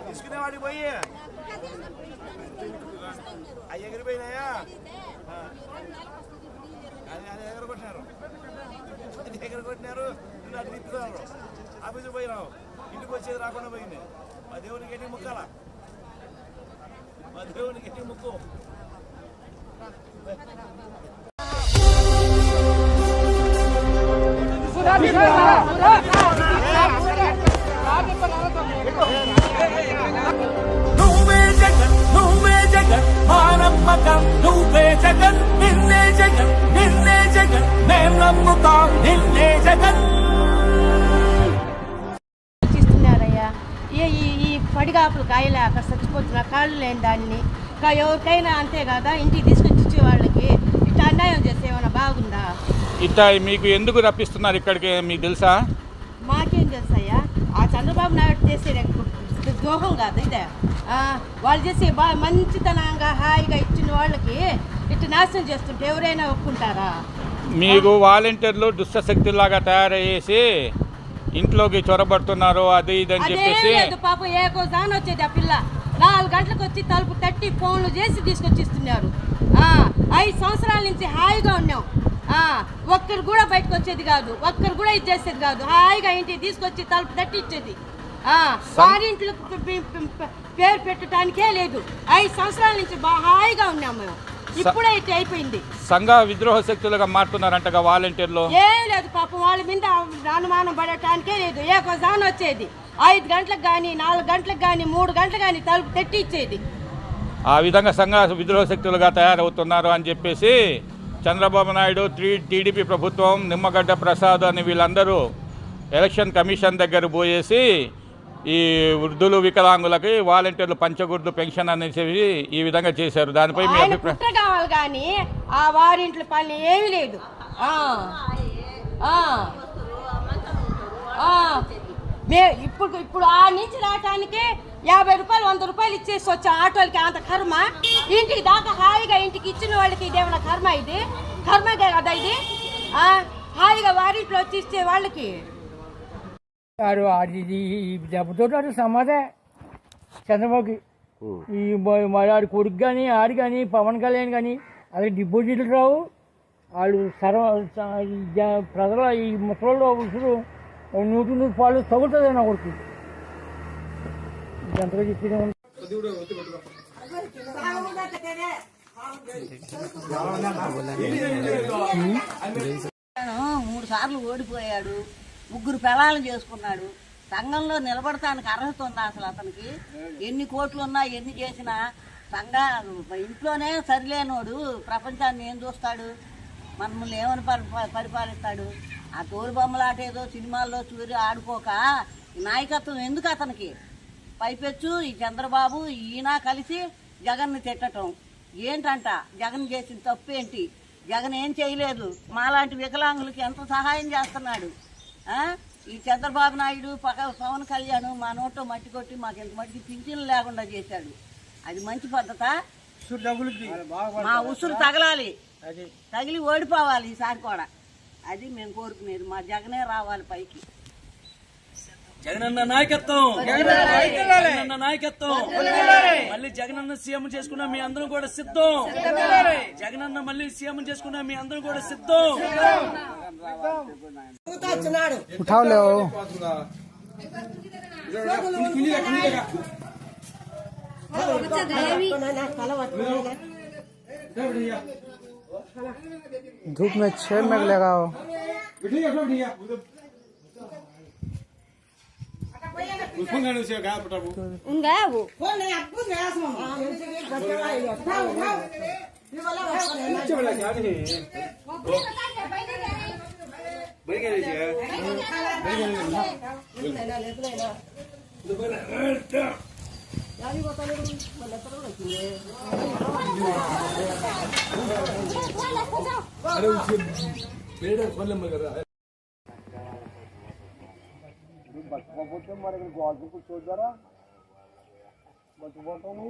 తీసుకునే వాడికి పోయి అవి ఎగిరిపోయినాయా అది ఎగరగొట్టినారు అటు తిప్పుతున్నారు ఆఫీసు పోయినావు ఇంటికి వచ్చేది రాకుండా పోయింది మా దేవునికి ఎట్టి ముక్కాల మా దేవునికి ఎట్టి ముక్కు నువ్వే జగన్ నువ్వే జగన్ మా నమ్మకం నువ్వే జగన్ నిన్నే జగన్ నిన్నే జగన్ మేం నమ్ముతాం నిన్నే జగన్. ఇస్తున్నారయ్యా ఈ పడిగాపులు కాయలే అక్కడ చచ్చిపోతున్న కాళ్ళు లేని దాన్ని ఎవరికైనా అంతే కదా ఇంటికి తీసుకొచ్చి ఇచ్చే వాళ్ళకి ఇట్లా అన్యాయం చేస్తే ఏమైనా బాగుందా? ఇట్లా మీకు ఎందుకు రప్పిస్తున్నారు ఇక్కడికి మీకు తెలుసా? మాకేం తెలుసయ్యా, ఆ చంద్రబాబు నాయుడు చేసే ద్రోహం కాదు ఇదే. వాళ్ళు చేసే మంచితనంగా హాయిగా ఇచ్చిన వాళ్ళకి ఇట్లా నాశనం చేస్తుంటే ఎవరైనా ఒప్పుకుంటారా? మీకు వాలంటీర్లు దుష్టశక్తులాగా తయారయ్యేసి ఇంట్లోకి చొరబడుతున్నారు అది ఇది అని చెప్పేసి. పాపం ఏకోజాన్ వచ్చేది ఆ పిల్ల 4 గంటలకు వచ్చి తలుపు తట్టి ఫోన్లు చేసి తీసుకొచ్చి ఇస్తున్నారు. 5 సంవత్సరాల నుంచి హాయిగా ఉన్నాం. ఒక్కరు కూడా బయటకు వచ్చేది కాదు, ఒక్కరు కూడా ఇది చేసేది కాదు. హాయిగా ఇంటికి తీసుకొచ్చి తలుపు తట్టి ఇచ్చేది. వారింట్లో పేరు పెట్టడానికే లేదు. 5 సంవత్సరాల నుంచి హాయిగా ఉన్నాం మేము. ఇప్పుడే ఇట్లా అయిపోయింది. సంఘ విద్రోహ శక్తులుగా మారుతున్నారంటగా వాలంటీర్లు. ఏం లేదు పాపం వాళ్ళ మీద అనుమానం పడటానికే లేదు. ఏకోజాన్ వచ్చేది 5 గంటలకు కానీ 4 గంటలకు కానీ 3 గంటలకు కానీ తలుపు తట్టి ఇచ్చేది. ఆ విధంగా సంఘ విద్రోహ శక్తులుగా తయారవుతున్నారు అని చెప్పేసి చంద్రబాబు నాయుడు, టీడీపీ ప్రభుత్వం, నిమ్మగడ్డ ప్రసాద్ అని వీళ్ళందరూ ఎలక్షన్ కమిషన్ దగ్గర పోయేసి ఈ వృద్ధులు వికలాంగులకి వాలంటీర్లు పంచగుర్దు పెన్షన్ అనేసి ఈ విధంగా చేశారు. దానిపై మీ అభిప్రాయం? కావాలి కానీ ఆ వారింట్లో పని ఏమీ లేదు. ఇప్పుడు ఆ నుంచి రావటానికి 50 రూపాయలు 100 రూపాయలు ఇచ్చేసి వచ్చే ఆటోలకి అంత కర్మ. ఇంటికి దాకా హాయిగా ఇంటికి ఇచ్చిన వాళ్ళకి ఇదేమన్నా కర్మ? ఇది కర్మగా కదా ఇది. హాయిగా వారింట్లో వచ్చి ఇచ్చే వాళ్ళకి అది దెబ్బతో సమాధే చంద్రబాబుకి. ఈ ఆడి కొడుకు కానీ ఆడి కానీ పవన్ కళ్యాణ్ కానీ అది డిపాజిట్లు రావు. వాళ్ళు ప్రజల ఈ ముసలిలో ఉసురు 100 పాలు తగులుతుంది నా కొడుకు. ఎంతగా చెప్పిన 3 సార్లు ఓడిపోయాడు, 3 పిల్లలను చేసుకున్నాడు. సంఘంలో నిలబడటానికి అర్హత ఉందా అసలు అతనికి? ఎన్ని కోట్లు ఉన్నా ఎన్ని చేసినా ఇంట్లోనే సరిలేనోడు ప్రపంచాన్ని ఏం చూస్తాడు? మనల్ని ఏమని పరిపాలిస్తాడు? ఆ తోలు బొమ్మలాట ఏదో సినిమాల్లో చూరి ఆడుకోక నాయకత్వం ఎందుకు అతనికి? పైపెచ్చు ఈ చంద్రబాబు ఈయన కలిసి జగన్ని తిట్టడం ఏంటంట? జగన్ చేసిన తప్పు ఏంటి? జగన్ ఏం చేయలేదు. మాలాంటి వికలాంగులకి ఎంత సహాయం చేస్తున్నాడు. ఈ చంద్రబాబు నాయుడు పవన్ కళ్యాణ్ మా నోట్లో మట్టి కొట్టి మాకు ఎంత మట్టికి పింఛన్లు లేకుండా చేశాడు. అది మంచి పద్ధత? మా ఉసురు తగలాలి, తగిలి ఓడిపోవాలి ఈసారి కూడా. అది మేము కోరుకునేది. మా జగనే రావాలి పైకి. జగనన్న నాయకత్వం, జగనన్న నాయకత్వం. మళ్ళీ జగనన్న సీఎం చేసుకున్నా మీ అందరం కూడా సిద్ధం. జగనన్న మళ్ళీ సీఎం చేసుకున్నా మీ అందరం కూడా సిద్ధం. धूप में 6 मिनट लगाओ. ఉంగావు బతుకపోతే మరి గోల్పు కూర్చోద్దారా బతుకుపోతాను